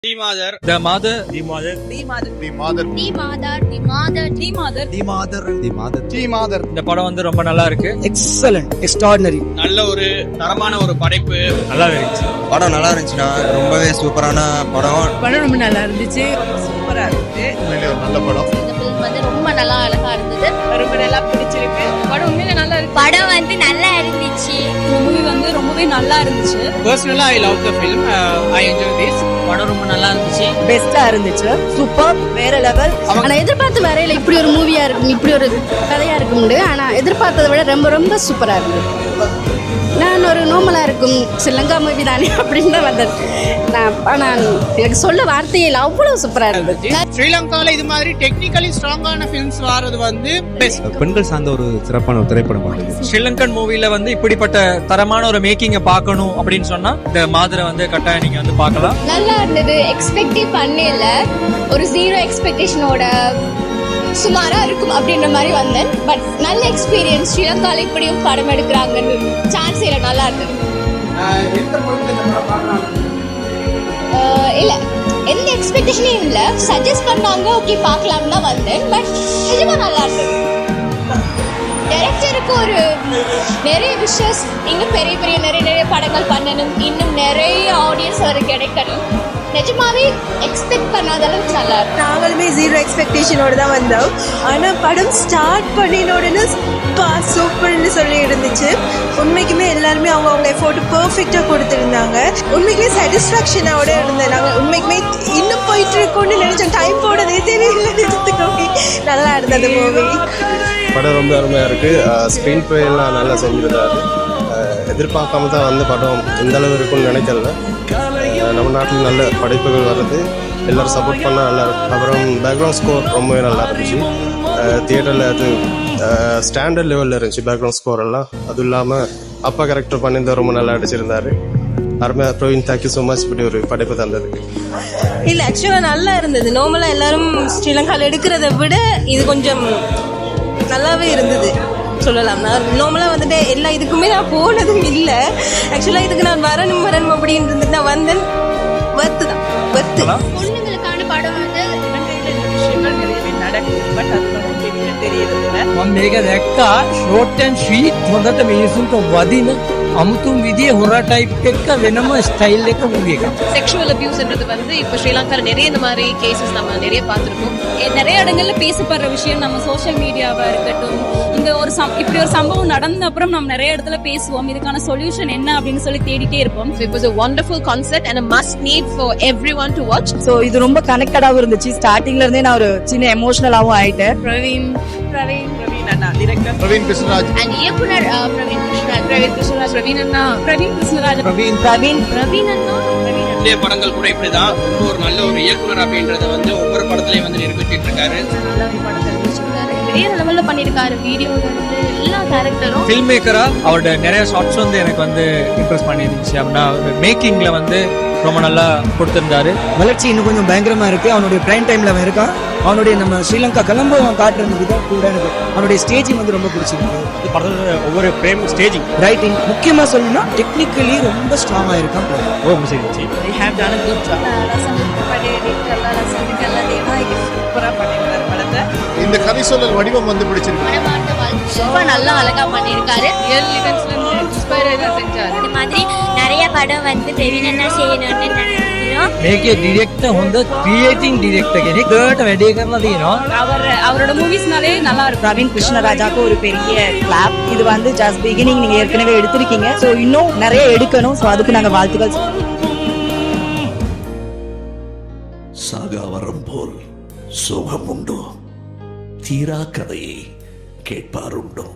The Mother. The Mother. The Mother. The Mother. The Mother. The Mother. The Mother. The Mother. The Mother. The Mother. The Mother. இந்த படம் வந்து ரொம்ப நல்லா இருக்கு. Excellent. Extraordinary. நல்ல ஒரு தரமான ஒரு படைப்பு. நல்லா இருந்துச்சு. படம் நல்லா இருந்துச்சுன்னா ரொம்பவே சூப்பரான படம் ரொம்ப நல்லா இருந்துச்சு. சூப்பரா இருந்துச்சு. உண்மையிலே ஒரு நல்ல படம். இந்த ஃபிலிம் வந்து ரொம்ப நல்லா அழகா இருந்தது. ரொம்ப நல்லா பிடிச்சிருக்கு. படம் உண்மையிலே நல்லா இருக்கு. படம் வந்து நல்லா இருந்துச்சு. இந்த மூவி வந்து ரொம்பவே நல்லா இருந்துச்சு. Personally, I love the film. I enjoyed this. படம் ரொம்ப நல்லா இருந்துச்சு. பெஸ்டா இருந்துச்சு. சூப்பர், வேற லெவல். ஆனா எதிர்பார்த்த வரையில இப்படி ஒரு மூவியா இருக்கும், இப்படி ஒரு கதையா இருக்கும்னு ஆனா எதிர்பார்த்ததை விட ரொம்ப ரொம்ப சூப்பரா இருந்தது. நான் ஒரு நார்மலா இருக்கும் ஸ்ரீலங்கா மூவி தானே அப்படின்னு தான் வந்தது. நான் எனக்கு சொல்ல வார்த்தையே இல்லை, அவ்வளவு சூப்பரா இருந்தது. ஸ்ரீலங்கால இது மாதிரி டெக்னிக்கலி ஸ்ட்ராங்கான ஃபிலிம்ஸ் வாரது வந்து பெஸ்ட். பெண்கள் சார்ந்த ஒரு சிறப்பான ஒரு திரைப்படம் பண்ணுது. ஸ்ரீலங்கன் மூவில வந்து இப்படிப்பட்ட தரமான ஒரு மேக்கிங்க பார்க்கணும் அப்படின்னு சொன்னா இந்த மாதிரி வந்து கட்டாயம் நீங்க வந்து பார்க்கலாம். நல்லா இருந்தது. எக்ஸ்பெக்டே பண்ணல. ஒரு ஜீரோ எக்ஸ்பெக்டேஷனோட சுமாரா இருக்கும் அப்படின்ற மாதிரி வந்தேன். பட் நல்ல எக்ஸ்பீரியன்ஸ். ஸ்ரீலங்கால இப்படியும் படம் எடுக்கிறாங்கன்னு சான்ஸ் இல்லை. நல்லா இருந்தது. இல்ல எந்த எக்ஸ்பெக்டேஷனும் இல்ல. சஜஸ்ட் பண்ணாங்க, ஓகே பார்க்கலாம் தான் வந்தேன். பட் நிஜமா நல்லா இருந்தது. டைரக்டருக்கு ஒரு நிறைய விஷஸ், இன்னும் பெரிய பெரிய நிறைய படங்கள் பண்ணணும், இன்னும் நிறைய ஆடியன்ஸ் அவருக்கு கிடைக்கணும். நிஜமாவே எக்ஸ்பெக்ட் பண்ணாத அளவுக்கு நல்லா இருக்கு. நாங்களுமே ஜீரோ எக்ஸ்பெக்டேஷனோட தான் வந்தோம். ஆனால் படம் ஸ்டார்ட் பண்ணின உடனே சூப்பர்னு சொல்லி இருந்துச்சு. உண்மைக்குமே எல்லாருமே அவங்க எஃபோர்ட் பெர்ஃபெக்டாக கொடுத்துருந்தாங்க. உண்மைக்குமே சாட்டிஸ்ஃபேக்ஷனோட இருந்தேன். நாங்கள் உண்மைக்குமே இன்னும் போயிட்டு இருக்கோம்னு நினைச்சோம். டைம் போனதே தெரியல. நிஜத்துக்கு நல்லா இருந்தது மூவி. படம் ரொம்ப அருமையாக இருக்குது. ஸ்க்ரீன் ப்ளே எல்லாம் நல்லா செஞ்சுருந்தாரு. எதிர்பார்க்காம தான் வந்து படம் இந்த அளவு இருக்கும்னு நினைக்கல. நம்ம நாட்டில் நல்ல படைப்புகள் வர்றது, எல்லோரும் சப்போர்ட் பண்ணால் நல்லா இருக்கும். அப்புறம் பேக்ரவுண்ட் ஸ்கோர் ரொம்பவே நல்லா இருந்துச்சு. தியேட்டரில் அது ஸ்டாண்டர்ட் லெவலில் இருந்துச்சு பேக்ரவுண்ட் ஸ்கோர் எல்லாம். அதுவும் இல்லாமல் அப்பா கேரக்டர் பண்ணியிருந்தா ரொம்ப நல்லா அடிச்சிருந்தாரு. அருமையாக. பிரவீன், தேங்க்யூ ஸோ மச் இப்படி ஒரு படைப்பு தந்ததுக்கு. இல்லை, ஆக்சுவலாக நல்லா இருந்தது. நார்மலாக எல்லாரும் ஸ்ரீலங்காவில் எடுக்கிறத விட இது கொஞ்சம் நல்லாவே இருந்தது சொல்லலாம். நான் நார்மலாக வந்துட்டு எல்லா இதுக்குமே நான் போனதும் இல்லை. ஆக்சுவலாக இதுக்கு நான் வரணும் அப்படின்னு இருந்துட்டு நான் வந்தேன். வத்து தான் வத்து. பொண்ணுங்களுக்கான படம் வந்து விஷயங்கள் நிறையவே நடக்குது. பட் அது நமக்கு தெரியறதில்ல. මම මේක දැක්කා ෂෝට් ඇන්ඩ් ස්වීට් හොඳට මිනිසුන්ට වදින අමුතුම් විදිය හොර ටයිප් එක වෙනම ස්ටයිල් එක மூவி එක. செக்ஷுவல் அபியூஸ்ன்றது வந்து இப்போ ஸ்ரீலங்காவில் நிறைய இந்த மாதிரி கேசஸ் நம்ம நிறைய பார்த்துருக்கோம். நிறைய இடங்கள்ல பேசப்படுற விஷயம் நம்ம சோஷியல் மீடியாவா இருக்கட்டும், இந்த ஒரு இப்படி ஒரு சம்பவம் நடந்த அப்புறம் நம்ம நிறைய இடத்துல பேசுவோம். இதுக்கான சொல்யூஷன் என்ன அப்படின்னு சொல்லி தேடிட்டே இருப்போம். So it was a wonderful concept and a must need for everyone to watch. So இது ரொம்ப கனெக்டடாகவும் இருந்துச்சு. ஸ்டார்டிங்ல இருந்தே நான் ஒரு சின்ன எமோஷனலாகவும் ஆயிட்டேன். பிரவீன் அண்ணா டிரெக்டர் பிரவீன் கிருஷ்ணராஜ் அண்ட் இயக்குனர் பிரவீன் கிருஷ்ணராஜ் பிரவீன் அண்ணா பிரவீன் கிருஷ்ணராஜ் பிரவீன் அண்ணா நிறைய படங்கள் கூட இப்படிதான் ஒரு நல்ல ஒரு இயக்குனர் அப்படின்றத வந்து ஒவ்வொரு படத்துலயும் வந்து நிரூபிச்சிட்டு இருக்காரு. நல்ல ஒரு படத்தை முடிச்சிருக்காரு. பெரிய லெவல்ல பண்ணிருக்காரு. வீடியோல இருந்து எல்லா கேரக்டரும். ஃபில்ம் மேக்கரா அவரோட நிறைய ஷார்ட்ஸ் வந்து எனக்கு வந்து இம்ப்ரெஸ் பண்ணிருந்துச்சு. அப்படின்னா மேக்கிங்ல வந்து ரொம்ப நல்லா கொடுத்திருந்தாரு. வளர்ச்சி இன்னும் கொஞ்சம் பயங்கரமா இருக்கு. அவனுடைய பிரைம் டைம்ல அவன் இருக்கான். அவனுடைய நம்ம ஸ்ரீலங்கா கிளம்ப காட்டுற விதம் கூட எனக்கு அவனுடைய ஸ்டேஜிங் வந்து ரொம்ப பிடிச்சிருக்கு. படத்தோட ஒவ்வொரு ஃப்ரேம் ஸ்டேஜிங் ரைட்டிங் முக்கியமா சொல்லணும்னா டெக்னிக்கலி ரொம்ப ஸ்ட்ராங்கா இருக்கான். ரொம்ப பிடிச்சிருந்துச்சு. they have done a good job. சூப்பரா பண்ணிருக்காரு படத்தை. இந்த கதை சொல்லல் வடிவம் வந்து பிடிச்சிருக்கு. மனமார்ந்த வாழ்த்து ரொம்ப நல்லா அழகா பண்ணிருக்காரு. ரியல் இவெண்ட்ஸ்ல இருந்து இன்ஸ்பயர் ஆகி செஞ்சாரு. இந்த மாதிரி நிறைய படம் வந்து பிரவீன் அண்ணா செய்யணும்னு நினைக்கிறோம். මේකේ ඩිරෙක්ටර් හොඳ ක්‍රියේටිව් ඩිරෙක්ටර් කෙනෙක්. ඒකට වැඩේ කරලා තියෙනවා. அவரோட மூவிஸ்னாலே நல்லா இருக்கும். பிரவீன் கிருஷ்ணராஜாக்கு ஒரு பெரிய கிளாப். இது வந்து ஜஸ்ட் பிகினிங். நீங்க ஏற்கனவே எடுத்திருக்கீங்க. ஸோ இன்னும் நிறைய எடுக்கணும். ஸோ அதுக்கு நாங்கள் வாழ்த்துக்கள். சாகாவரம் போல் சுகமுண்டோ, தீரா கதையை கேட்பாருண்டோ.